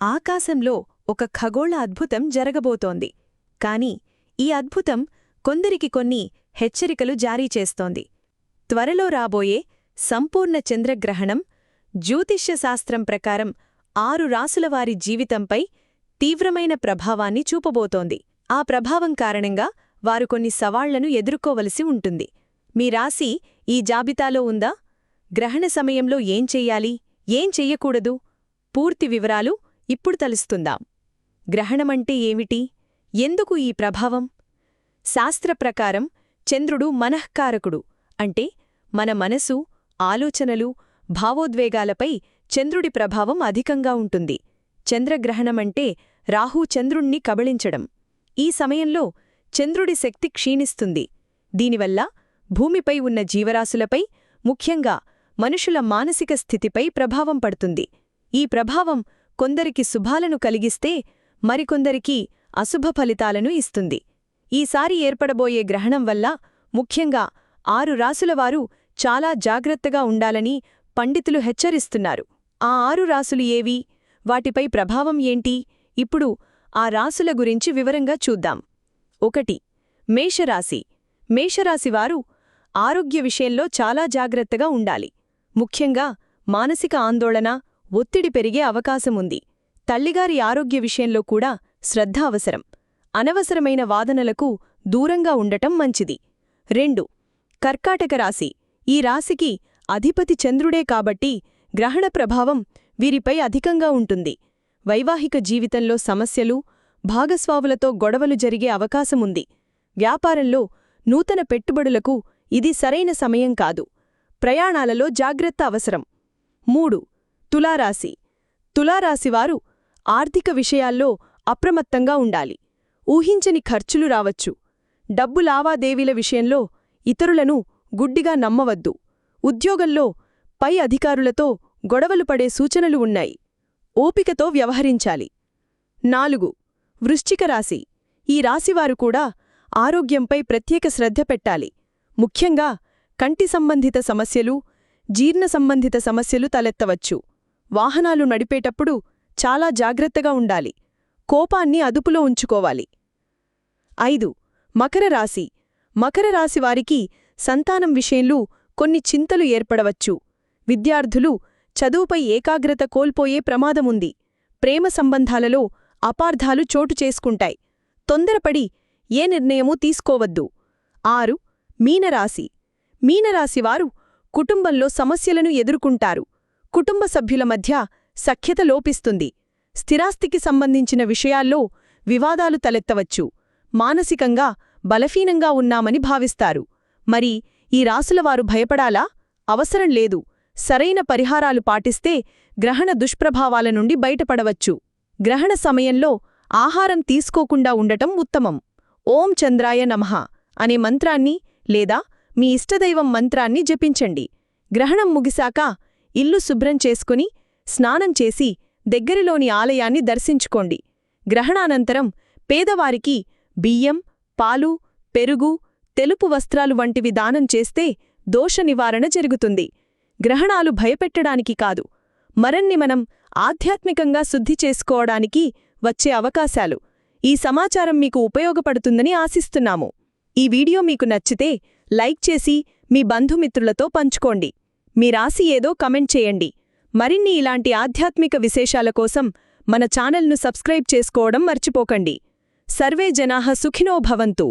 ఆకాశంలో ఒక ఖగోళ అద్భుతం జరగబోతోంది. కాని ఈ అద్భుతం కొందరికి కొన్ని హెచ్చరికలు జారీ చేస్తోంది. త్వరలో రాబోయే సంపూర్ణ చంద్రగ్రహణం జ్యోతిష్యశాస్త్రం ప్రకారం 6 రాసులవారి జీవితంపై తీవ్రమైన ప్రభావాన్ని చూపబోతోంది. ఆ ప్రభావం కారణంగా వారు కొన్ని సవాళ్లను ఎదుర్కోవలసి ఉంటుంది. మీ రాశి ఈ జాబితాలో ఉందా? గ్రహణ సమయంలో ఏం చెయ్యాలి, ఏం చెయ్యకూడదు? పూర్తి వివరాలు ఇప్పుడు తెలుసుకుందాం. గ్రహణమంటే ఏమిటి? ఎందుకు ఈ ప్రభావం? శాస్త్ర ప్రకారం చంద్రుడు మనఃకారకుడు, అంటే మన మనసు, ఆలోచనలు, భావోద్వేగాలపై చంద్రుడి ప్రభావం అధికంగా ఉంటుంది. చంద్రగ్రహణమంటే రాహు చంద్రుణ్ణి కబళించడం. ఈ సమయంలో చంద్రుడి శక్తి క్షీణిస్తుంది. దీనివల్ల భూమిపై ఉన్న జీవరాశులపై, ముఖ్యంగా మనుషుల మానసిక స్థితిపై ప్రభావం పడుతుంది. ఈ ప్రభావం కొందరికి శుభాలను కలిగిస్తే మరికొందరికి అశుభ ఫలితాలను ఇస్తుంది. ఈసారి ఏర్పడబోయే గ్రహణం వల్ల ముఖ్యంగా 6 రాసులవారు చాలా జాగ్రత్తగా ఉండాలని పండితులు హెచ్చరిస్తున్నారు. ఆ 6 రాసులు ఏవి? వాటిపై ప్రభావం ఏంటి? ఇప్పుడు ఆ రాసుల గురించి వివరంగా చూద్దాం. 1. మేషరాశి. మేషరాశివారు ఆరోగ్య విషయంలో చాలా జాగ్రత్తగా ఉండాలి. ముఖ్యంగా మానసిక ఆందోళన, ఒత్తిడి పెరిగే అవకాశముంది. తల్లిగారి ఆరోగ్య విషయంలో కూడా శ్రద్ధ అవసరం. అనవసరమైన వాదనలకు దూరంగా ఉండటం మంచిది. 2. కర్కాటక రాశి. ఈ రాశికి అధిపతి చంద్రుడే కాబట్టి గ్రహణ ప్రభావం వీరిపై అధికంగా ఉంటుంది. వైవాహిక జీవితంలో సమస్యలు, భాగస్వాములతో గొడవలు జరిగే అవకాశముంది. వ్యాపారంలో నూతన పెట్టుబడులకు ఇది సరైన సమయం కాదు. ప్రయాణాలలో జాగ్రత్త అవసరం. 3. తులారాశి. తులారాశివారు ఆర్థిక విషయాల్లో అప్రమత్తంగా ఉండాలి. ఊహించని ఖర్చులు రావచ్చు. డబ్బు లావాదేవీల విషయంలో ఇతరులను గుడ్డిగా నమ్మవద్దు. ఉద్యోగంలో పై అధికారులతో గొడవలు పడే సూచనలు ఉన్నాయి. ఓపికతో వ్యవహరించాలి. 4. వృశ్చిక రాశి. ఈ రాశివారు కూడా ఆరోగ్యంపై ప్రత్యేక శ్రద్ధ పెట్టాలి. ముఖ్యంగా కంటి సంబంధిత సమస్యలు, జీర్ణ సంబంధిత సమస్యలు తలెత్తవచ్చు. వాహనాలు నడిపేటప్పుడు చాలా జాగ్రత్తగా ఉండాలి. కోపాన్ని అదుపులో ఉంచుకోవాలి. 5. మకర రాశి. మకర రాశివారికి సంతానం విషయంలో కొన్ని చింతలు ఏర్పడవచ్చు. విద్యార్థులు చదువుపై ఏకాగ్రత కోల్పోయే ప్రమాదముంది. ప్రేమ సంబంధాలలో అపార్థాలు చోటు చేసుకుంటాయి. తొందరపడి ఏ నిర్ణయమూ తీసుకోవద్దు. 6. మీనరాశి. మీనరాశివారు కుటుంబంలో సమస్యలను ఎదుర్కొంటారు. కుటుంబ సభ్యుల మధ్య సఖ్యత లోపిస్తుంది. స్థిరాస్తికి సంబంధించిన విషయాల్లో వివాదాలు తలెత్తవచ్చు. మానసికంగా బలహీనంగా ఉన్నామని భావిస్తారు. మరి ఈ రాసులవారు భయపడాలా? అవసరం లేదు. సరైన పరిహారాలు పాటిస్తే గ్రహణ దుష్ప్రభావాల నుండి బయటపడవచ్చు. గ్రహణ సమయంలో ఆహారం తీసుకోకుండా ఉండటం ఉత్తమం. ఓం చంద్రాయ నమః అనే మంత్రాన్ని లేదా మీ ఇష్టదైవం మంత్రాన్ని జపించండి. గ్రహణం ముగిశాక ఇల్లు శుభ్రం చేసుకుని స్నానం చేసి దగ్గరలోని ఆలయాన్ని దర్శించుకోండి. గ్రహణానంతరం పేదవారికి బియ్యం, పాలు, పెరుగు, తెలుపు వస్త్రాలు వంటివి దానం చేస్తే దోష నివారణ జరుగుతుంది. గ్రహణాలు భయపెట్టడానికి కాదు, మరన్ని మనం ఆధ్యాత్మికంగా శుద్ధి చేసుకోవడానికి వచ్చే అవకాశాలు. ఈ సమాచారం మీకు ఉపయోగపడుతుందని ఆశిస్తున్నాము. ఈ వీడియో మీకు నచ్చితే లైక్ చేసి మీ బంధుమిత్రులతో పంచుకోండి. మీ రాశి ఏదో కమెంట్ చేయండి. మరిన్ని ఇలాంటి ఆధ్యాత్మిక విశేషాల కోసం మన ఛానల్ను సబ్స్క్రైబ్ చేసుకోవడం మర్చిపోకండి. సర్వే జనాః సుఖినో భవంతు.